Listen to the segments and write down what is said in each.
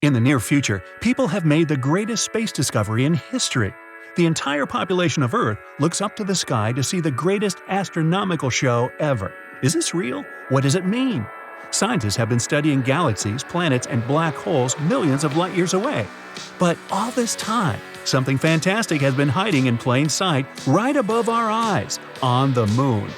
In the near future, people have made the greatest space discovery in history. The entire population of Earth looks up to the sky to see the greatest astronomical show ever. Is this real? What does it mean? Scientists have been studying galaxies, planets, and black holes millions of light years away. But all this time, something fantastic has been hiding in plain sight right above our eyes, on the moon.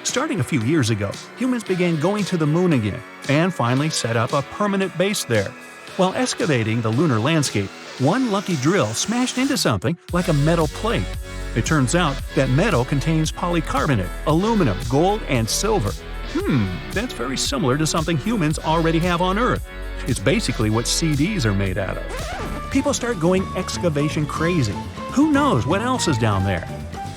Starting a few years ago, humans began going to the moon again, and finally set up a permanent base there. While excavating the lunar landscape, one lucky drill smashed into something like a metal plate. It turns out that metal contains polycarbonate, aluminum, gold, and silver. That's very similar to something humans already have on Earth. It's basically what CDs are made out of. People start going excavation crazy. Who knows what else is down there?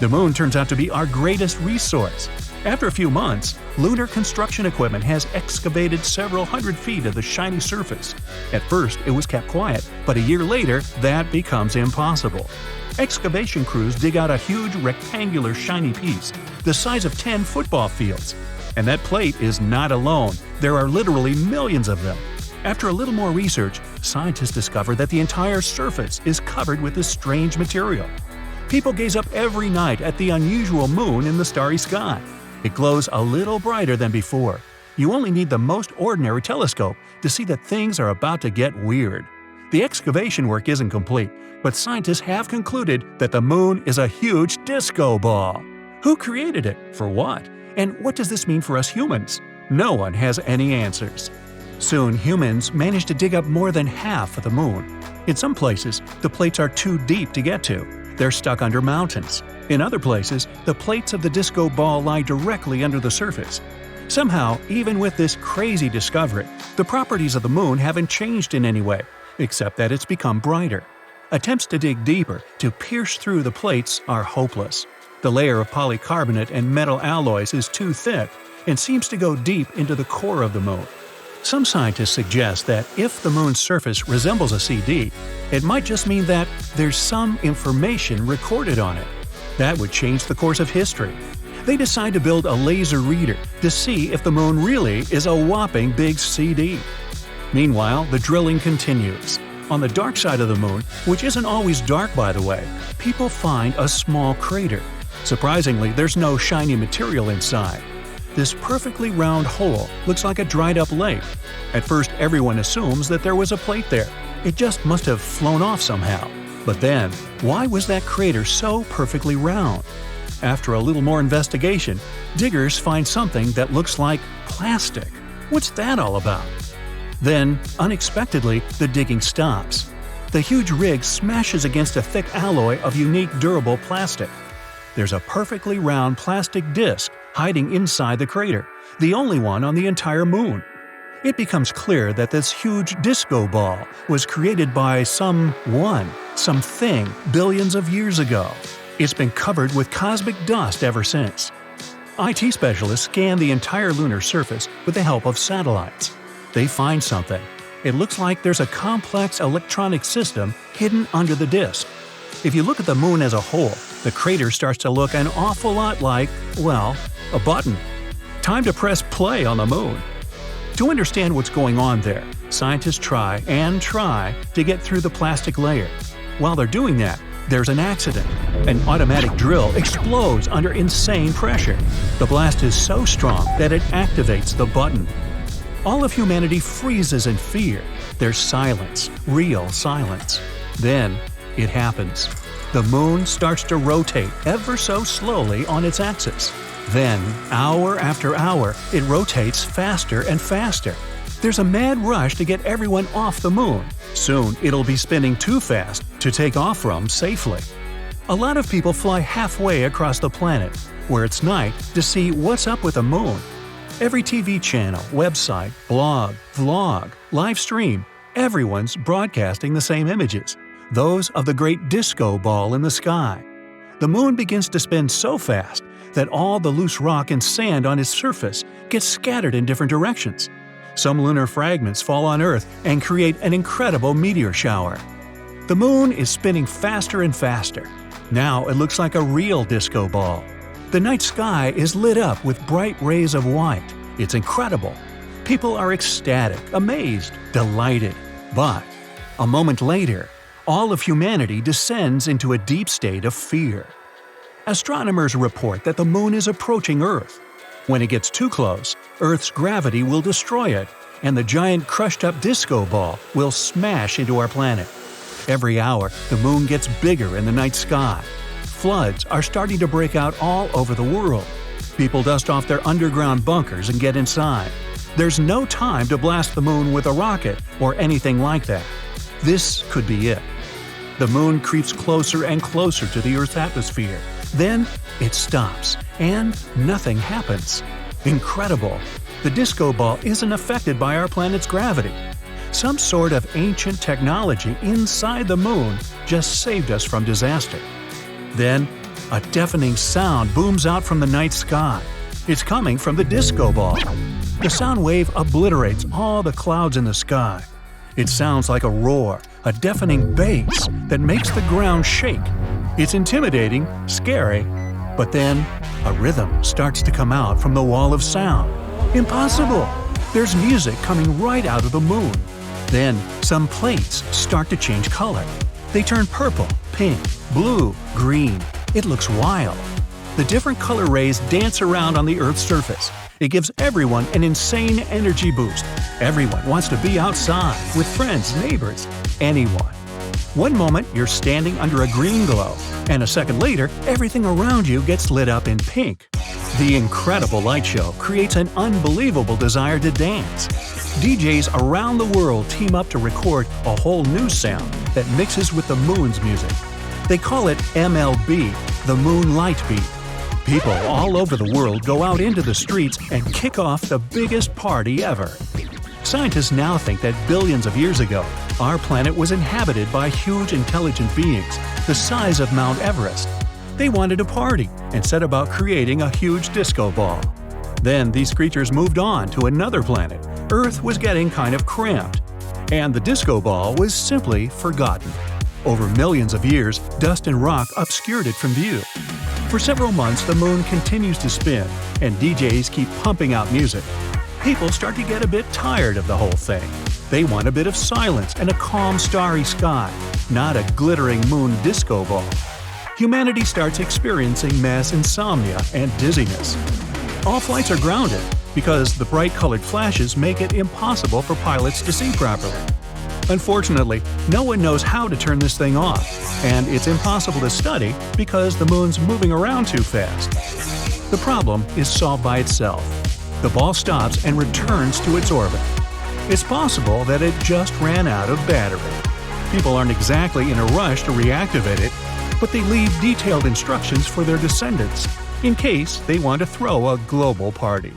The moon turns out to be our greatest resource. After a few months, lunar construction equipment has excavated several hundred feet of the shiny surface. At first, it was kept quiet, but a year later, that becomes impossible. Excavation crews dig out a huge rectangular shiny piece, the size of 10 football fields. And that plate is not alone. There are literally millions of them. After a little more research, scientists discover that the entire surface is covered with this strange material. People gaze up every night at the unusual moon in the starry sky. It glows a little brighter than before. You only need the most ordinary telescope to see that things are about to get weird. The excavation work isn't complete, but scientists have concluded that the moon is a huge disco ball. Who created it? For what? And what does this mean for us humans? No one has any answers. Soon, humans managed to dig up more than half of the moon. In some places, the plates are too deep to get to. They're stuck under mountains. In other places, the plates of the disco ball lie directly under the surface. Somehow, even with this crazy discovery, the properties of the moon haven't changed in any way, except that it's become brighter. Attempts to dig deeper, to pierce through the plates, are hopeless. The layer of polycarbonate and metal alloys is too thick and seems to go deep into the core of the moon. Some scientists suggest that if the moon's surface resembles a CD, it might just mean that there's some information recorded on it. That would change the course of history. They decide to build a laser reader to see if the moon really is a whopping big CD. Meanwhile, the drilling continues. On the dark side of the moon, which isn't always dark by the way, people find a small crater. Surprisingly, there's no shiny material inside. This perfectly round hole looks like a dried-up lake. At first, everyone assumes that there was a plate there. It just must have flown off somehow. But then, why was that crater so perfectly round? After a little more investigation, diggers find something that looks like plastic. What's that all about? Then, unexpectedly, the digging stops. The huge rig smashes against a thick alloy of unique durable plastic. There's a perfectly round plastic disc hiding inside the crater, the only one on the entire moon. It becomes clear that this huge disco ball was created by something billions of years ago. It's been covered with cosmic dust ever since. IT specialists scan the entire lunar surface with the help of satellites. They find something. It looks like there's a complex electronic system hidden under the disk. If you look at the moon as a whole, the crater starts to look an awful lot like, well, a button. Time to press play on the moon. To understand what's going on there, scientists try to get through the plastic layer. While they're doing that, there's an accident. An automatic drill explodes under insane pressure. The blast is so strong that it activates the button. All of humanity freezes in fear. There's silence, real silence. Then, it happens. The moon starts to rotate ever so slowly on its axis. Then, hour after hour, it rotates faster and faster. There's a mad rush to get everyone off the moon. Soon, it'll be spinning too fast to take off from safely. A lot of people fly halfway across the planet, where it's night, to see what's up with the moon. Every TV channel, website, blog, vlog, live stream, everyone's broadcasting the same images, those of the great disco ball in the sky. The moon begins to spin so fast that all the loose rock and sand on its surface gets scattered in different directions. Some lunar fragments fall on Earth and create an incredible meteor shower. The moon is spinning faster and faster. Now it looks like a real disco ball. The night sky is lit up with bright rays of white. It's incredible. People are ecstatic, amazed, delighted. But A moment later, all of humanity descends into a deep state of fear. Astronomers report that the moon is approaching Earth. When it gets too close, Earth's gravity will destroy it, and the giant crushed-up disco ball will smash into our planet. Every hour, the moon gets bigger in the night sky. Floods are starting to break out all over the world. People dust off their underground bunkers and get inside. There's no time to blast the moon with a rocket or anything like that. This could be it. The moon creeps closer and closer to the Earth's atmosphere. Then it stops, and nothing happens. Incredible! The disco ball isn't affected by our planet's gravity. Some sort of ancient technology inside the moon just saved us from disaster. Then, a deafening sound booms out from the night sky. It's coming from the disco ball. The sound wave obliterates all the clouds in the sky. It sounds like a roar, a deafening bass that makes the ground shake. It's intimidating, scary, but then a rhythm starts to come out from the wall of sound. Impossible! There's music coming right out of the moon. Then some plates start to change color. They turn purple, pink, blue, green. It looks wild. The different color rays dance around on the Earth's surface. It gives everyone an insane energy boost. Everyone wants to be outside, with friends, neighbors, anyone. One moment you're standing under a green glow, and a second later, everything around you gets lit up in pink. The incredible light show creates an unbelievable desire to dance. DJs around the world team up to record a whole new sound that mixes with the moon's music. They call it MLB, the Moon Light Beat. People all over the world go out into the streets and kick off the biggest party ever. Scientists now think that billions of years ago, our planet was inhabited by huge intelligent beings, the size of Mount Everest. They wanted a party and set about creating a huge disco ball. Then these creatures moved on to another planet. Earth was getting kind of cramped, and the disco ball was simply forgotten. Over millions of years, dust and rock obscured it from view. For several months, the moon continues to spin, and DJs keep pumping out music. People start to get a bit tired of the whole thing. They want a bit of silence and a calm, starry sky, not a glittering moon disco ball. Humanity starts experiencing mass insomnia and dizziness. All flights are grounded because the bright-colored flashes make it impossible for pilots to see properly. Unfortunately, no one knows how to turn this thing off, and it's impossible to study because the moon's moving around too fast. The problem is solved by itself. The ball stops and returns to its orbit. It's possible that it just ran out of battery. People aren't exactly in a rush to reactivate it, but they leave detailed instructions for their descendants in case they want to throw a global party.